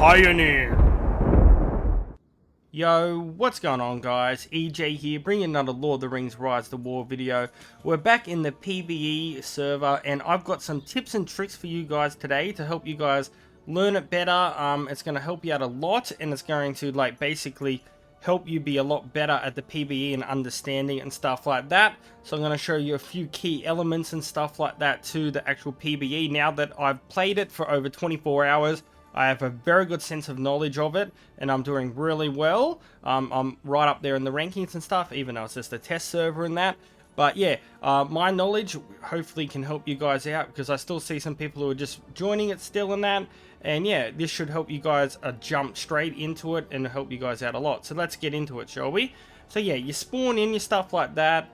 Pioneer. Yo, what's going on guys? EJ here, bringing another Lord of the Rings Rise to War video. We're back in the PBE server and I've got some tips and tricks for you guys today to help you guys learn it better. It's going to help you out a lot and it's going to basically help you be a lot better at the PBE and understanding and stuff like that. So I'm going to show you a few key elements and stuff like that to the actual PBE. Now that I've played it for over 24 hours, I have a very good sense of knowledge of it, and I'm doing really well. I'm right up there in the rankings and stuff, even though it's just a test server and that. But yeah, my knowledge hopefully can help you guys out, because I still see some people who are just joining it still in that. And yeah, this should help you guys jump straight into it and help you guys out a lot. So let's get into it, shall we? So yeah, you spawn in your stuff like that.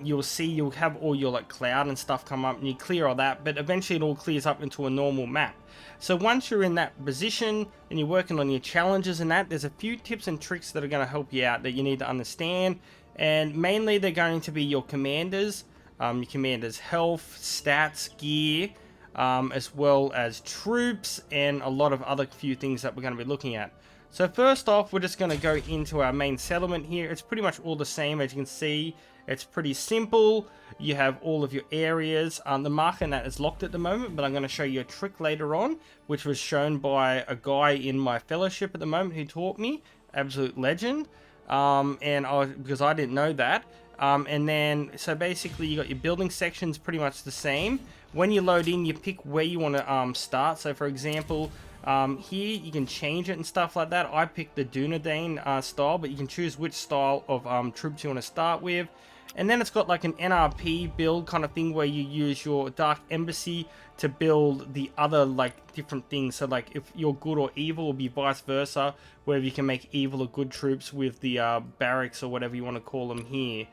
You'll see you'll have all your cloud and stuff come up and you clear all that, but eventually it all clears up into a normal map. So once you're in that position and you're working on your challenges and that, there's a few tips and tricks that are going to help you out that you need to understand, and mainly they're going to be your commanders, health, stats, gear, as well as troops, and a lot of other few things that we're going to be looking at. So first off, we're just going to go into our main settlement here. It's pretty much all the same, as you can see. It's pretty simple. You have all of your areas. The marker in that is locked at the moment, but I'm going to show you a trick later on, which was shown by a guy in my fellowship at the moment who taught me. Absolute legend. Because I didn't know that. And then, so basically you got your building sections pretty much the same. When you load in, you pick where you want to start. So for example, here you can change it and stuff like that. I picked the Dunedain style, but you can choose which style of troops you want to start with. And then it's got like an NRP build kind of thing where you use your Dark Embassy to build the other different things. So if you're good or evil, will be vice versa, where you can make evil or good troops with the barracks or whatever you want to call them here.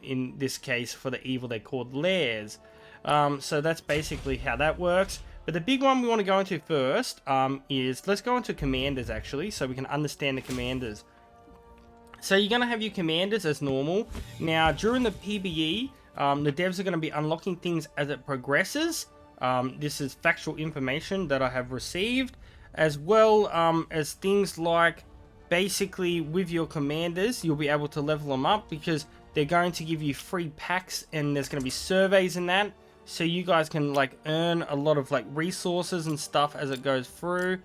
In this case, for the evil, they're called lairs. So that's basically how that works. But the big one we want to go into first is, let's go into commanders actually, so we can understand the commanders. So you're going to have your commanders as normal. Now during the PBE, the devs are going to be unlocking things as it progresses. This is factual information that I have received, as well as things like, basically with your commanders, you'll be able to level them up because they're going to give you free packs and there's going to be surveys in that. So you guys can earn a lot of resources and stuff as it goes through.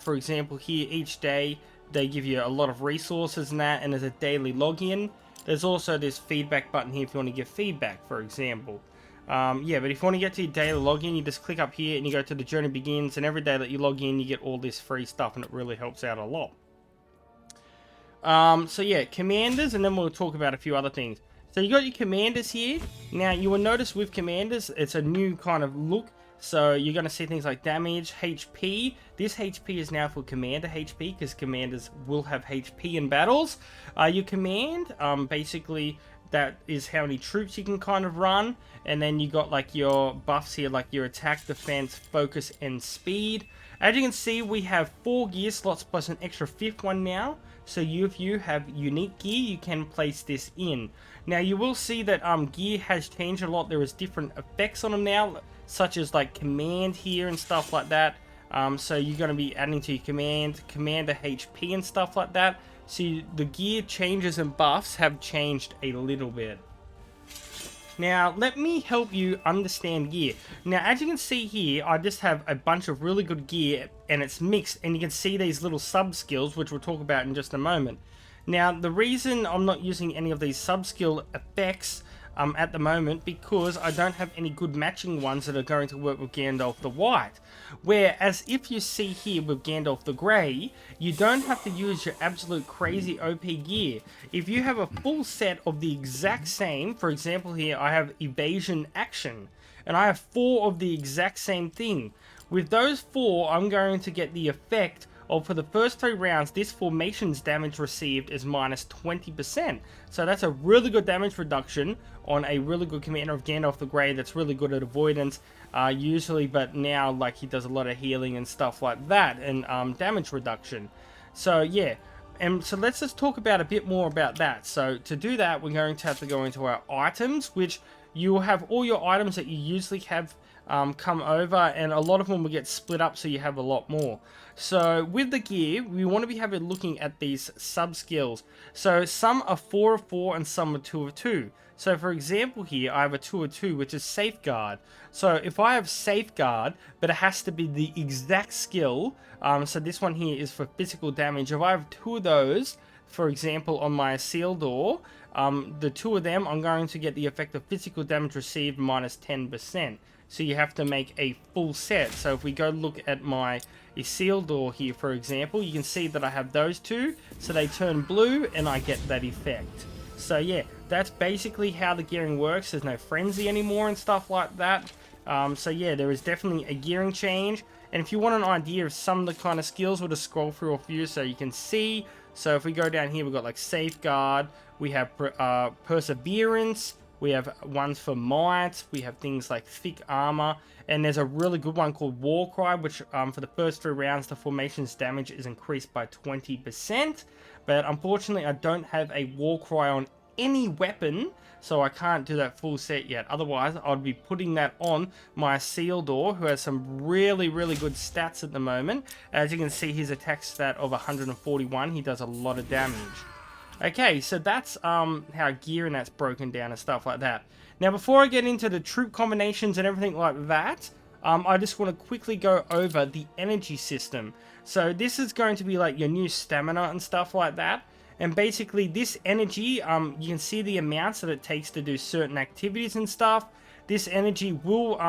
For example here, each day they give you a lot of resources and that, and there's a daily login. There's also this feedback button here if you want to give feedback, for example. Yeah, but if you want to get to your daily login, you just click up here and you go to the journey begins, and every day that you log in you get all this free stuff, and it really helps out a lot. So yeah, commanders, and then we'll talk about a few other things. So you got your commanders here. Now you will notice with commanders, it's a new kind of look. So you're going to see things like damage, HP. This HP is now for commander HP, because commanders will have HP in battles. Your command, basically that is how many troops you can kind of run. And then you got your buffs here, your attack, defense, focus, and speed. As you can see, we have 4 gear slots plus an extra 5th one now. So if you have unique gear, you can place this in. Now you will see that gear has changed a lot. There is different effects on them now, such as command here and stuff like that. So you're going to be adding to your commander HP and stuff like that. So the gear changes and buffs have changed a little bit. Now, let me help you understand gear. Now, as you can see here, I just have a bunch of really good gear, and it's mixed, and you can see these little sub-skills, which we'll talk about in just a moment. Now, the reason I'm not using any of these sub-skill effects at the moment, because I don't have any good matching ones that are going to work with Gandalf the White. Whereas if you see here with Gandalf the Grey, you don't have to use your absolute crazy OP gear. If you have a full set of the exact same, for example here I have evasion action, and I have 4 of the exact same thing. With those 4, I'm going to get the effect of, for the first 3 rounds, this formation's damage received is minus 20%. So that's a really good damage reduction on a really good commander of Gandalf the Grey that's really good at avoidance usually, but now he does a lot of healing and stuff like that, and damage reduction. So yeah, and so let's just talk about a bit more about that. So to do that, we're going to have to go into our items, which you will have all your items that you usually have come over, and a lot of them will get split up, so you have a lot more. So with the gear, we want to be having looking at these sub skills. So some are 4 of 4 and some are 2 of 2. So for example here, I have a 2 of 2, which is Safeguard. So if I have Safeguard, but it has to be the exact skill, so this one here is for physical damage. If I have 2 of those, for example, on my seal door, the 2 of them, I'm going to get the effect of physical damage received minus 10%. So you have to make a full set. So if we go look at my seal door here, for example, you can see that I have those 2. So they turn blue and I get that effect. So yeah, that's basically how the gearing works. There's no frenzy anymore and stuff like that. So yeah, there is definitely a gearing change. And if you want an idea of some of the kind of skills, we'll just scroll through a few so you can see. So if we go down here, we've got like Safeguard, we have Perseverance, we have ones for Might, we have things like Thick Armor, and there's a really good one called Warcry, which for the first 3 rounds, the formation's damage is increased by 20%. But unfortunately, I don't have a Warcry on any weapon, so I can't do that full set yet. Otherwise, I'd be putting that on my seal door, who has some really good stats at the moment. As you can see, his attack stat of 141, he does a lot of damage. Okay, so that's how gear and that's broken down and stuff like that. Now, before I get into the troop combinations and everything like that, I just want to quickly go over the energy system. So this is going to be like your new stamina and stuff like that. And basically this energy, you can see the amounts that it takes to do certain activities and stuff. This energy will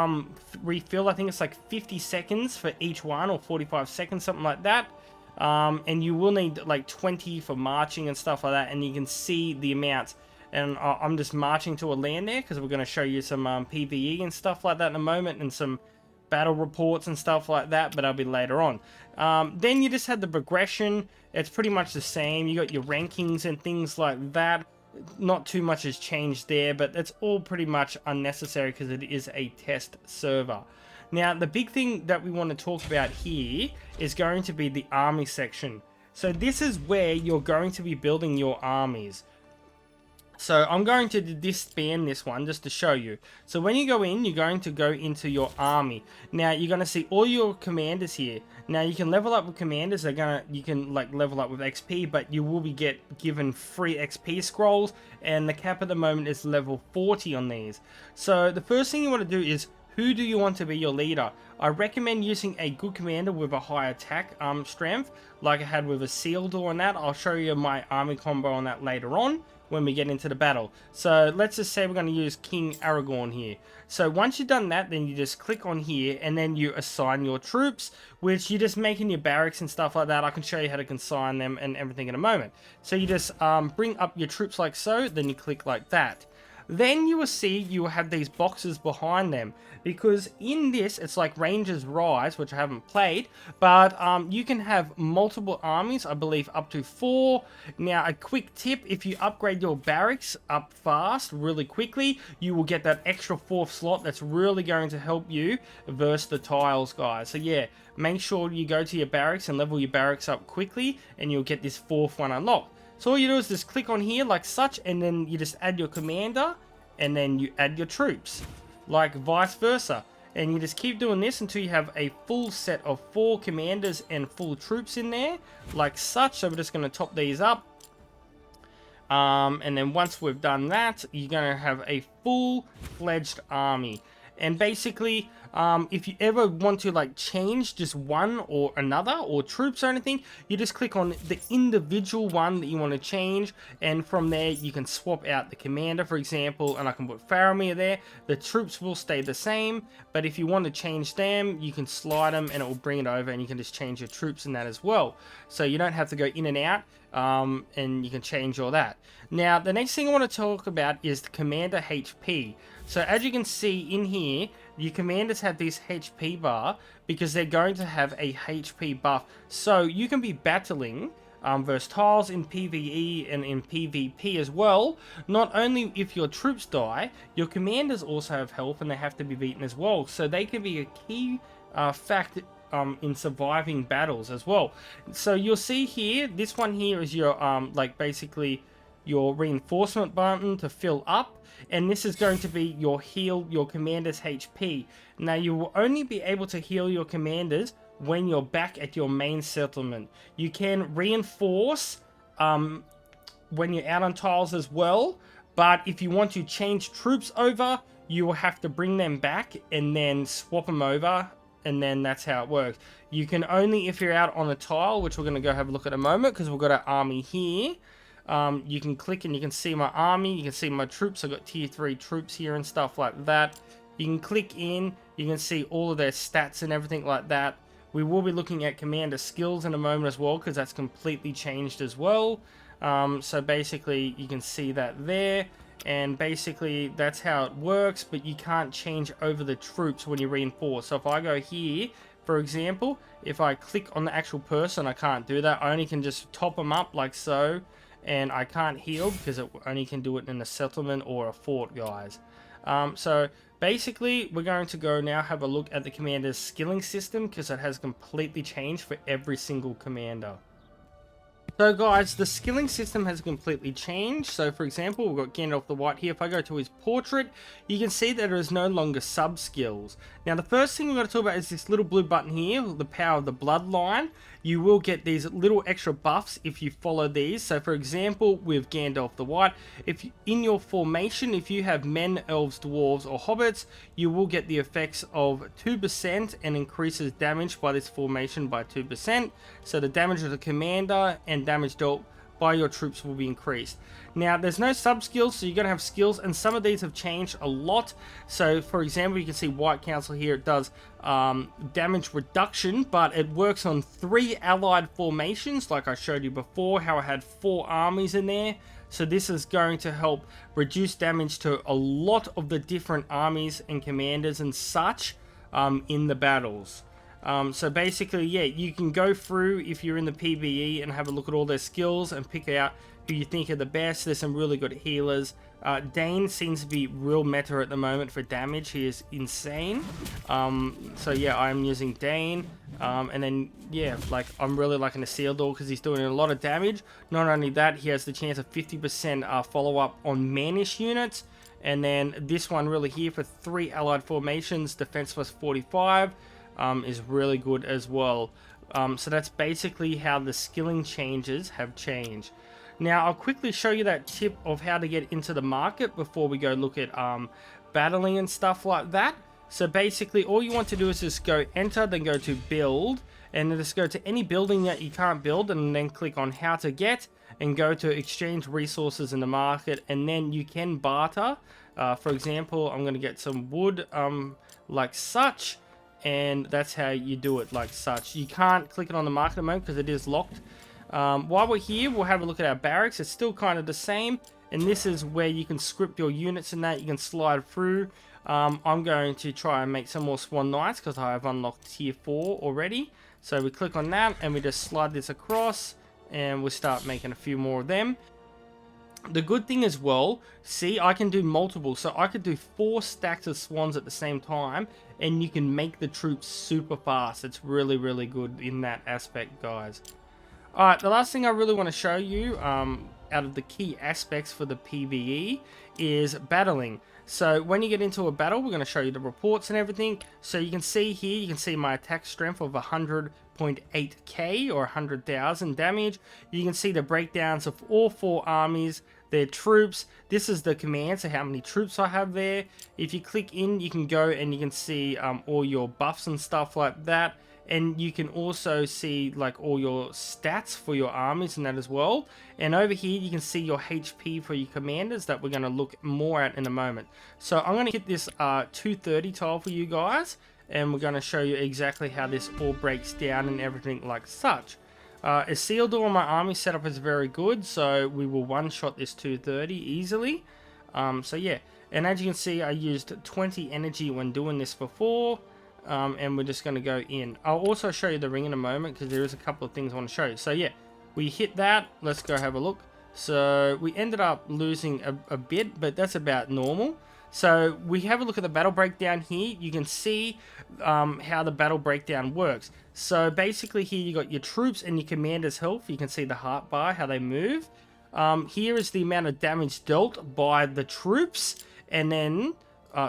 refill, I think it's like 50 seconds for each one, or 45 seconds, something like that. And you will need like 20 for marching and stuff like that, and you can see the amounts. And I'm just marching to a land there because we're going to show you some PBE and stuff like that in a moment, and some battle reports and stuff like that, but that'll be later on. Then you just had the progression. It's pretty much the same. You got your rankings and things like that. Not too much has changed there, but it's all pretty much unnecessary because it is a test server. Now, the big thing that we want to talk about here is going to be the army section. So this is where you're going to be building your armies. So I'm going to disband this one just to show you. So when you go in, you're going to go into your army. Now you're going to see all your commanders here. Now you can level up with commanders. You can like level up with XP, but you will be given free XP scrolls, and the cap at the moment is level 40 on these. So the first thing you want to do is, who do you want to be your leader? I recommend using a good commander with a high attack strength, like I had with a seal door and that. I'll show you my army combo on that later on when we get into the battle. So let's just say we're going to use King Aragorn here. So once you've done that, then you just click on here and then you assign your troops, which you just make in your barracks and stuff like that. I can show you how to consign them and everything in a moment. So you just bring up your troops like so, then you click like that. Then you will see you will have these boxes behind them, because in this it's like Rangers Rise, which I haven't played, but you can have multiple armies, I believe up to 4. Now a quick tip, if you upgrade your barracks up fast really quickly, you will get that extra 4th slot that's really going to help you versus the tiles, guys. So yeah, make sure you go to your barracks and level your barracks up quickly, and you'll get this 4th one unlocked. So all you do is just click on here like such, and then you just add your commander, and then you add your troops, like vice versa. And you just keep doing this until you have a full set of 4 commanders and full troops in there, like such. So we're just going to top these up. And then once we've done that, you're going to have a full-fledged army. And basically, if you ever want to like change just one or another, or troops or anything, you just click on the individual one that you want to change, and from there you can swap out the commander, for example, and I can put Faramir there. The troops will stay the same, but if you want to change them, you can slide them and it will bring it over, and you can just change your troops in that as well. So you don't have to go in and out, and you can change all that. Now the next thing I want to talk about is the commander HP. So as you can see in here, your commanders have this HP bar because they're going to have a HP buff. So you can be battling versus tiles in PvE and in PvP as well. Not only if your troops die, your commanders also have health and they have to be beaten as well. So they can be a key factor in surviving battles as well. So you'll see here, this one here is your like basically your reinforcement button to fill up, and this is going to be your heal your commander's HP. Now you will only be able to heal your commanders when you're back at your main settlement. You can reinforce when you're out on tiles as well, but if you want to change troops over, you will have to bring them back and then swap them over, and then that's how it works. You can only if you're out on a tile, which we're going to go have a look at a moment, because we've got our army here. You can click and you can see my army, you can see my troops. I've got tier 3 troops here and stuff like that. You can click in, you can see all of their stats and everything like that. We will be looking at commander skills in a moment as well, because that's completely changed as well. So basically you can see that there, and basically that's how it works, but you can't change over the troops when you reinforce. So if I go here, for example, if I click on the actual person, I can't do that. I only can just top them up like so, and I can't heal because it only can do it in a settlement or a fort, guys. So basically we're going to go now have a look at the commander's skilling system, because it has completely changed for every single commander. So guys, the skilling system has completely changed. So for example, we've got Gandalf the White here. If I go to his portrait, you can see that there is no longer sub skills. Now the first thing we're going to talk about is this little blue button here, the power of the bloodline. You will get these little extra buffs if you follow these. So for example, with Gandalf the White, if you, in your formation, if you have men, elves, dwarves or hobbits, you will get the effects of 2% and increases damage by this formation by 2%. So the damage of the commander and damage dealt by your troops will be increased. Now there's no sub skills, so you're going to have skills, and some of these have changed a lot. So for example, you can see White Council here, it does damage reduction, but it works on 3 allied formations like I showed you before, how I had 4 armies in there. So this is going to help reduce damage to a lot of the different armies and commanders and such in the battles. So basically, yeah, you can go through if you're in the PBE and have a look at all their skills and pick out who you think are the best. There's some really good healers. Dane seems to be real meta at the moment for damage. He is insane. So yeah, I'm using Dane. And then, yeah, like I'm really liking the Sealdor because he's doing a lot of damage. Not only that, he has the chance of 50% follow-up on Manish units. And then this one really here for 3 allied formations, defense plus 45. Is really good as well. So that's basically how the skilling changes have changed. Now I'll quickly show you that tip of how to get into the market before we go look at battling and stuff like that. So basically all you want to do is just go enter, then go to build, and then just go to any building that you can't build, and then click on how to get, and go to exchange resources in the market, and then you can barter. For example, I'm going to get some wood like such. And that's how you do it, like such. You can't click it on the market at the moment because it is locked. While we're here, we'll have a look at our barracks. It's still kind of the same. And this is where you can script your units and that. You can slide through. I'm going to try and make some more Swan Knights because I have unlocked tier 4 already. So we click on that and we just slide this across. And we'll start making a few more of them. The good thing as well, see, I can do multiple, so I could do 4 stacks of swans at the same time, and you can make the troops super fast. It's really, really good in that aspect, guys. Alright, the last thing I really want to show you, out of the key aspects for the PBE, is battling. So when you get into a battle, we're going to show you the reports and everything. So you can see here, you can see my attack strength of 100.8k or 100,000 damage. You can see the breakdowns of all 4 armies, their troops. This is the command, so how many troops I have there. If you click in, you can go and you can see all your buffs and stuff like that. And you can also see like all your stats for your armies and that as well. And over here you can see your HP for your commanders that we're going to look more at in a moment. So I'm going to hit this 230 tile for you guys, and we're going to show you exactly how this all breaks down and everything like such. Isildur on my army setup is very good, so we will one-shot this 230 easily. So yeah, and as you can see, I used 20 energy when doing this before. And we're just going to go in. I'll also show you the ring in a moment because there is a couple of things I want to show you. So yeah, we hit that. Let's go have a look. So we ended up losing a bit, but that's about normal. So we have a look at the battle breakdown here. You can see how the battle breakdown works. So basically here you got your troops and your commander's health. You can see the heart bar, how they move. here is the amount of damage dealt by the troops, and then,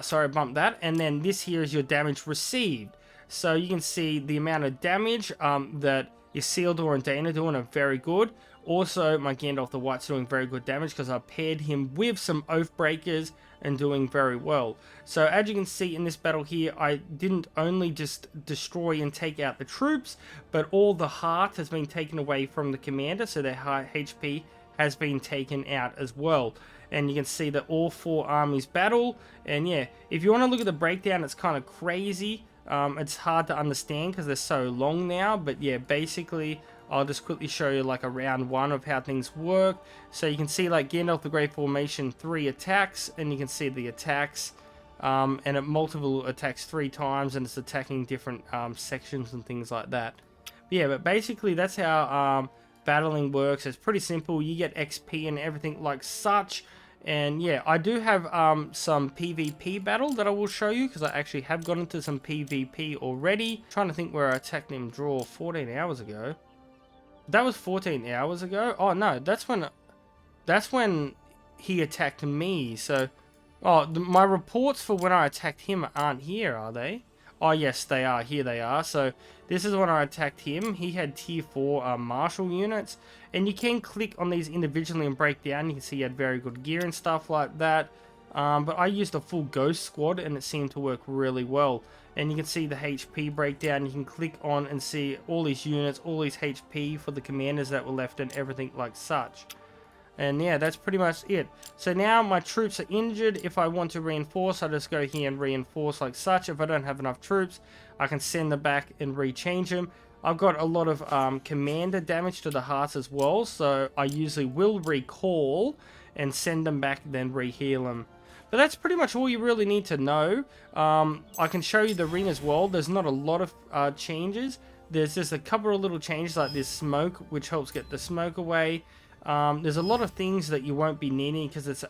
sorry, I bumped that, and then this here is your damage received. So you can see the amount of damage that Isildur and Dana doing are very good. Also, my Gandalf the White's doing very good damage because I paired him with some Oathbreakers and doing very well. So as you can see in this battle here, I didn't only just destroy and take out the troops, but all the heart has been taken away from the commander, so their high HP has been taken out as well. And you can see that all 4 armies battle, and yeah, if you want to look at the breakdown, it's kind of crazy. It's hard to understand because they're so long now, but yeah, basically I'll just quickly show you like a round 1 of how things work. So you can see like Gandalf the Grey Formation 3 attacks, and you can see the attacks, and it multiple attacks 3 times, and it's attacking different sections and things like that. But yeah, but basically that's how battling works. It's pretty simple. You get XP and everything like such. And yeah, I do have some PvP battle that I will show you, because I actually have got into some PvP already. Trying to think where I attacked him draw 14 hours ago. That was 14 hours ago. Oh no, that's when he attacked me. So, oh, my reports for when I attacked him aren't here, are they? Oh yes, they are. Here they are. So this is when I attacked him. He had tier 4 martial units, and you can click on these individually and break down. You can see he had very good gear and stuff like that. But I used a full ghost squad, and it seemed to work really well. And you can see the HP breakdown. You can click on and see all these units, all these HP for the commanders that were left, and everything like such. And yeah, that's pretty much it. So now my troops are injured. If I want to reinforce, I just go here and reinforce like such. If I don't have enough troops, I can send them back and rechange them. I've got a lot of commander damage to the hearts as well, so I usually will recall and send them back, then reheal them. But that's pretty much all you really need to know. I can show you the ring as well. There's not a lot of changes. There's just a couple of little changes like this smoke, which helps get the smoke away. There's a lot of things that you won't be needing because it's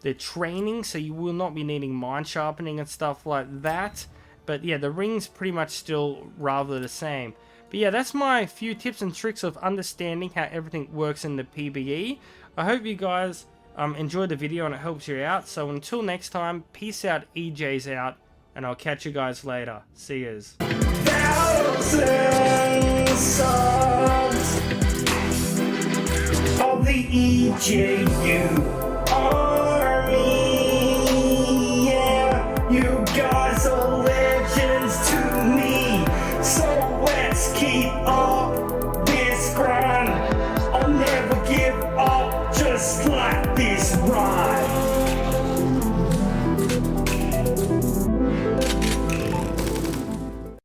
they're training, so you will not be needing mind sharpening and stuff like that. But yeah, the ring's pretty much still rather the same. But yeah, that's my few tips and tricks of understanding how everything works in the PBE. I hope you guys enjoyed the video and it helps you out. So until next time, peace out, EJ's out, and I'll catch you guys later. See yous. The EJU Army, yeah, you guys are legends to me, so let's keep up this grind. I'll never give up, just like